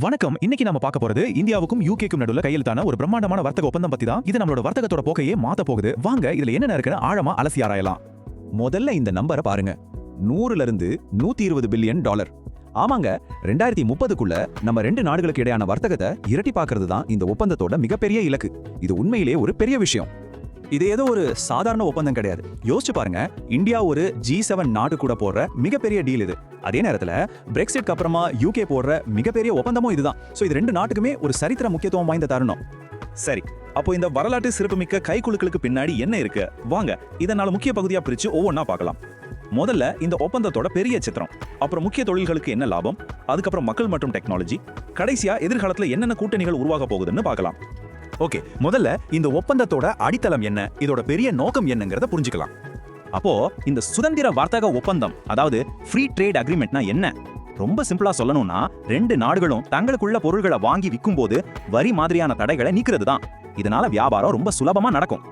வணக்கம். இன்னைக்கு நாம பார்க்க போறது இந்தியாவுக்கும் யூகேக்கும் நடுவுல கையெழுத்தான ஒரு பிரம்மாண்டமான வர்த்தக ஒப்பந்தம் பத்தி தான். இது நம்மளோட வர்த்தகத்தோட போக்கையே மாத்த போகுது. வாங்க இதுல என்ன இருக்குன்னு ஆழமா அலசி ஆராயலாம். முதல்ல இந்த நம்பரை பாருங்க. 100ல இருந்து 120 பில்லியன் டாலர். ஆமாங்க, 2030க்குள்ள நம்ம ரெண்டு நாடுகளுக்கு இடையான வர்த்தகத்தை இரட்டிப்பாக்குறது தான் இந்த ஒப்பந்தத்தோட மிகப்பெரிய இலக்கு. இது உண்மையிலேயே ஒரு பெரிய விஷயம். இது ஏதோ ஒரு சாதாரண ஒப்பந்தம் கிடையாது. யோசிச்சு பாருங்க, இந்தியா ஒரு G7 நாடு கூட போடுற மிகப்பெரிய டீல் இது. அதே நேரத்துல பிரெக்சிட்க்கு அப்புறமா யூகே போடுற மிகப்பெரிய ஒப்பந்தமும் இதுதான். சோ இது ரெண்டு நாட்டுக்குமே ஒரு சரித்திர முக்கியத்துவம் வாய்ந்த தருணம். சரி, அப்போ இந்த வரலாற்று சிறப்புமிக்க கைக்குலுக்களுக்கு பின்னாடி என்ன இருக்கு? வாங்க இதனால முக்கிய பகுதியா பிரிச்சு ஒவ்வொன்றா பார்க்கலாம். முதல்ல இந்த ஒப்பந்தத்தோட பெரிய சித்திரம், அப்புறம் முக்கிய தொழில்களுக்கு என்ன லாபம், அதுக்கப்புறம் மக்கள் மற்றும் டெக்னாலஜி, கடைசியா எதிர்காலத்துல என்னென்ன கூட்டணிகள் உருவாக போகுதுன்னு பார்க்கலாம். ஓகே, முதல்ல இந்த ஒப்பந்தத்தோட அடித்தளம் என்ன, இதோட பெரிய நோக்கம் என்னங்கறத புரிஞ்சுக்கலாம். அப்போ இந்த சுதந்திர வர்த்தக ஒப்பந்தம், அதாவது ஃப்ரீ ட்ரேட் அக்ரிமெண்ட்னா என்ன? ரொம்ப சிம்பிளா சொல்லணும்னா, ரெண்டு நாடுகளும் தங்களுக்குள்ள பொருட்களை வாங்கி விற்கும் போது வரி மாதிரியான தடைகளை நீக்கிறது தான். இதனால வியாபாரம் ரொம்ப சுலபமா நடக்கும்.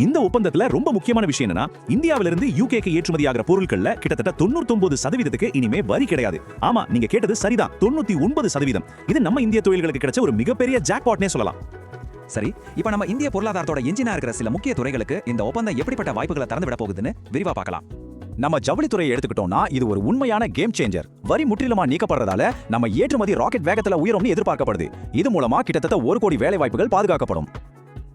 இந்த ஒப்பந்தத்துல ரொம்ப முக்கியமான விஷயம் என்னன்னா, இந்தியாவிலிருந்து யூகேக்கு ஏற்றுமதியாகிற பொருட்கள்ல கிட்டத்தட்ட 99% இனிமே வரி கிடையாது. ஆமா, நீங்க கேட்டது சரிதான், 99%. இது நம்ம இந்திய தொழில்களுக்கு கிடைச்ச ஒரு மிகப்பெரிய ஜாக்பாட்னே சொல்லலாம். சரி, இப்ப நம்ம இந்திய பொருளாதாரத்தோட என்ஜினா இருக்கிற சில முக்கிய துறைகளுக்கு இந்த ஒப்பந்தம் எப்படிப்பட்ட வாய்ப்புகளை திறந்து விட போகுதுன்னு விரிவா பார்க்கலாம். நம்ம ஜவுளித்துறையை எடுத்துக்கிட்டோம்னா, இது ஒரு உண்மையான கேம் சேஞ்சர். வரி முற்றிலுமா நீக்கப்படுறதால நம்ம ஏற்றுமதி ராக்கெட் வேகத்துல உயரும்னு எதிர்பார்க்கப்படுது. இது மூலமா கிட்டத்தட்ட 1 கோடி வேலை வாய்ப்புகள் பாதுகாக்கப்படும்.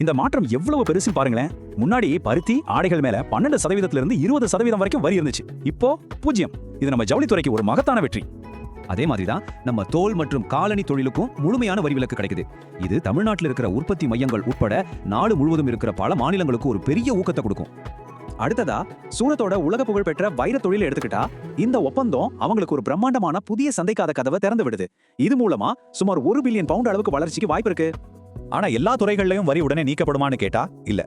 இந்த மாற்றம் எவ்வளவு பெருசு பாருங்களேன். முன்னாடி பருத்தி ஆடைகள் மேல 12% இருந்து 20% வரைக்கும் வரி இருந்துச்சு. இப்போ 0. இது நம்ம ஜவுளித்துறைக்கு ஒரு மகத்தான வெற்றி. அதே மாதிரி தான் நம்ம தோல் மற்றும் காலணி தொழிலுக்கும் முழுமையான வரி விலக்கு கிடைக்குது. இது தமிழ்நாட்டில் இருக்கிற உற்பத்தி மையங்கள் உட்பட நாடு முழுவதும் இருக்கிற பல மாநிலங்களுக்கு ஒரு பெரிய ஊக்கத்தை கொடுக்கும். அடுத்ததா, சூரத்தோட உலக புகழ் பெற்ற வைர தொழிலை எடுத்துக்கிட்டா, இந்த ஒப்பந்தம் அவங்களுக்கு ஒரு பிரம்மாண்டமான புதிய சந்தைக்காத கதவை திறந்து விடுது. இது மூலமா சுமார் 1 பில்லியன் பவுண்ட் அளவுக்கு வளர்ச்சிக்கு வாய்ப்பு இருக்கு. ஆனா எல்லா துறைகள்லயும் வரி உடனே நீக்கப்படுமான்னு கேட்டா இல்ல.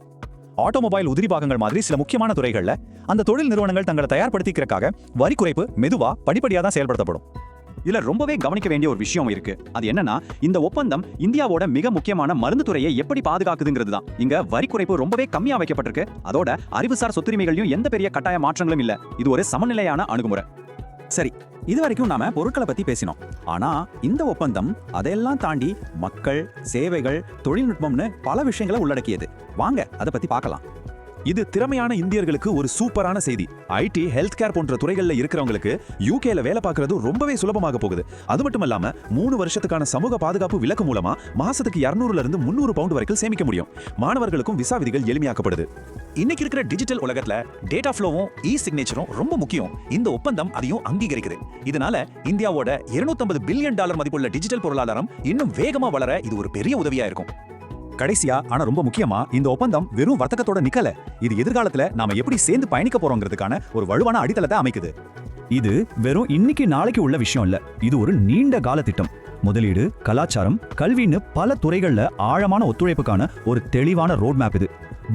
ஆட்டோமொபைல் உதிரி பாகங்கள் மாதிரி சில முக்கியமான துறைகள்ல அந்த தொழில் நிறுவனங்கள் தங்களை தயார்படுத்திக்கிறதுக்காக வரி குறைப்பு மெதுவா படிப்படியா தான் செயல்படுத்தப்படும். இதுல ரொம்பவே கவனிக்க வேண்டிய ஒரு விஷயம் இருக்கு. அது என்னன்னா, இந்த ஒப்பந்தம் இந்தியாவோட மிக முக்கியமான மருந்து துறையை எப்படி பாதுகாக்குதுங்கிறது தான். இங்க வரி குறைப்பு ரொம்பவே கம்மியா வைக்கப்பட்டிருக்கு. அதோட அறிவுசார் சொத்துரிமைகளையும் எந்த பெரிய கட்டாய மாற்றங்களும் இல்ல. இது ஒரு சமநிலையான அணுகுமுறை. சரி, இதுவரைக்கும் நாம பொருட்களை பத்தி பேசினோம். ஆனா இந்த ஒப்பந்தம் அதையெல்லாம் தாண்டி மக்கள், சேவைகள், தொழில்நுட்பம்னு பல விஷயங்களை உள்ளடக்கியது. வாங்க அதை பத்தி பார்க்கலாம். இது திறமையான இந்தியர்களுக்கு ஒரு சூப்பரான செய்தி. ஐடி, ஹெல்த் கேர் போன்ற துறைகள்ல இருக்கிறவங்களுக்கு யூகேல வேலை பார்க்கறது ரொம்பவே சுலபமாக போகுது. அது மட்டும் இல்லாம 3 வருஷத்துக்கான சமூக பாதுகாப்பு விலக்கு மூலமா மாசத்துக்கு 200ல இருந்து 300 பவுண்ட் வரைக்கும் சேமிக்க முடியும். மாணவர்களுக்கும் விசா விதிகள் எளிமையாக்கப்படுது. இன்னைக்கு இருக்கிற டிஜிட்டல் உலகத்துல டேட்டா ஃப்ளோவும் சிக்னேச்சரும் ரொம்ப முக்கியம். இந்த ஒப்பந்தம் அதையும் அங்கீகரிக்குது. இதனால இந்தியாவோட 250 பில்லியன் டாலர் மதிப்புள்ள டிஜிட்டல் பொருளாதாரம் இன்னும் வேகமா வளர இது ஒரு பெரிய உதவியா இருக்கும். கடைசியா, ஆனா ரொம்ப முக்கியமா, இந்த ஒப்பந்தம் வெறும் வர்த்தகத்தோட நிக்கல. இது எதிர்காலத்துல நாம எப்படி சேர்ந்து பயணிக்க போறோங்கிறதுக்கான ஒரு வலுவான அடித்தளத்தை அமைக்குது. இது வெறும் இன்னைக்கு நாளைக்கு உள்ள விஷயம் இல்ல. இது ஒரு நீண்ட கால திட்டம். முதலீடு, கலாச்சாரம், கல்வின்னு பல துறைகள்ல ஆழமான ஒத்துழைப்புக்கான ஒரு தெளிவான ரோட் மேப் இது.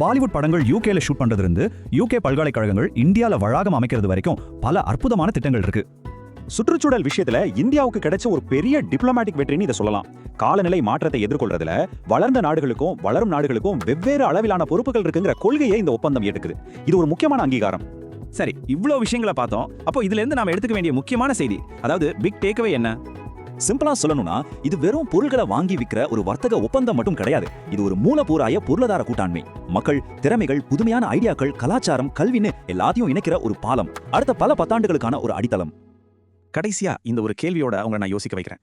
பாலிவுட் படங்கள் யூகேல ஷூட் பண்றது இருந்து யூகே பல்கலைக்கழகங்கள் இந்தியால வளாகம் அமைக்கிறது வரைக்கும் பல அற்புதமான திட்டங்கள் இருக்கு. சுற்றுச்சூழல் விஷயத்துல இந்தியாவுக்கு கிடைச்ச ஒரு பெரிய டிப்ளமேட்டிக் வெற்றின்னு இதை சொல்லலாம். காலநிலை மாற்றத்தை எதிர்கொள்றதுல வளர்ந்த நாடுகளுக்கும் வளரும் நாடுகளுக்கும் வெவ்வேறு அளவிலான பொறுப்புகள் இருக்குங்கிற கொள்கையை இந்த ஒப்பந்தம் எடுக்குது. இது ஒரு முக்கியமான அங்கீகாரம். சரி, இவ்வளவு விஷயங்களை பார்த்தோம். அப்போ இதுல இருந்து நாம எடுத்துக்க வேண்டிய முக்கியமான செய்தி, அதாவது பிக் டேக்அவே என்ன? சிம்பிளா சொல்லணும்னா, இது வெறும் பொருட்களை வாங்கி விற்கிற ஒரு வர்த்தக ஒப்பந்தம் மட்டும் கிடையாது. இது ஒரு மூலப்பூராய பொருளாதார கூட்டாண்மை. மக்கள், திறமைகள், புதுமையான ஐடியாக்கள், கலாச்சாரம், கல்வின்னு எல்லாத்தையும் இணைக்கிற ஒரு பாலம். அடுத்த பல பத்தாண்டுகளுக்கான ஒரு அடித்தளம். கடைசியா இந்த ஒரு கேள்வியோட உங்களை நான் யோசிக்க வைக்கிறேன்.